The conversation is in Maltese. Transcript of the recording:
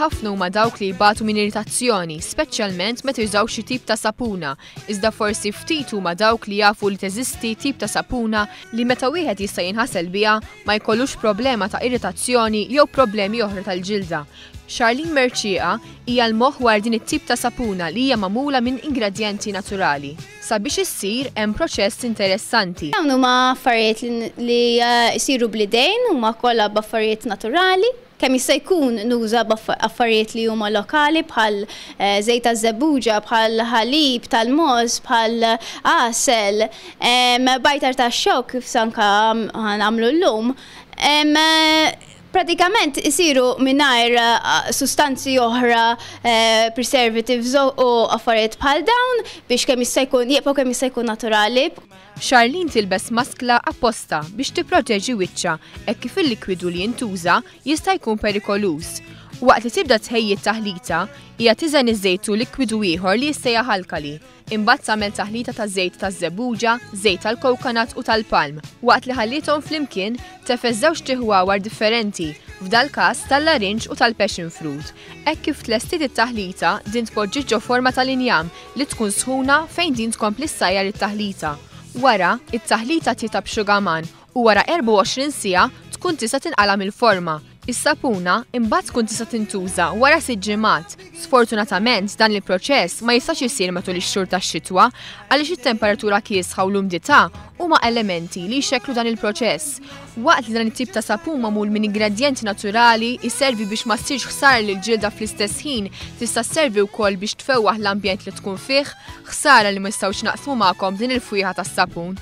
ħafna huma dawk li jbatu minn irritazzjoni, speċjalment meta jużaw xi tip ta' sapuna, iżda forsi ftit huma dawk li jafu li teżisti tip ta' sapuna li meta wieħed jista' jinħasel biha ma jkollux problema ta' irritazzjoni jew problemi oħra tal-ġilda. Charlene Merċieqa hija l-moħħ wara din it-tip ta' sapuna li hija magħmula minn ingredjenti naturali. Sabiex issir hemm proċess interessanti. Dawn huma affarijiet li jsiru bl-idejn huma kollha b'affarijiet naturali. Kemm jista' jkun nuża affarijiet li huma lokali bħal żejt ta' żebbuġa, bħal ħalib tal-moż, bħal għasel, bajtar tax-xokk kif sanka nagħmlu llum. Pratikament isiru mingħajr sustanzi oħra, preservatives u affarijiet bħal dawn biex kemm jista' jkun jibqgħu kemm jista' jkun naturali. Charlene tilbes maskla apposta biex tipproteġi wiċċha hekk kif il-likwidu li jintuża jista' jkun perikoluż. Waqt li tibda tħejji t-taħlita, hija tiżen iż-żejt u likwidu ieħor li jista' jaħalkali. Imbagħad tagħmel taħlita ta' żejt ta' żebbuġa, żejt tal-kokonat u tal-palm. Waqt li ħallithom flimkien tefeż żewġ tieħwawar differenti, f'dal każ tal-larinġ u tal-passion fruit. Hekk kif tlestiet it-taħlita din tpoġġi ġo forma tal-injam li tkun sħuna fejn din tkompli ssajjar it-taħlita. Wara, it-taħlita tjitab b'xugaman u wara 24 siegħa tkun tista' tinqala mill-forma. Is-sapuna imbagħad tkun tista' tintuża wara 6 ġimgħat. Sfortunatament dan il-proċess ma jistax isir matul ix-xhur tax-xitwa għaliex it-temperatura kiesħa u l-umdità huma elementi li jxekklu dan il-proċess. Waqt li dan it-tip ta' sapun magħmul minn ingredjenti naturali jservi biex ma ssirx ħsara lill-ġilda fl-istess ħin tista' sservi wkoll biex tfewwaħ l-ambjent li tkun fih, ħsara li ma jistgħux naqsmu magħkom din il-fwieħa tas-sapun.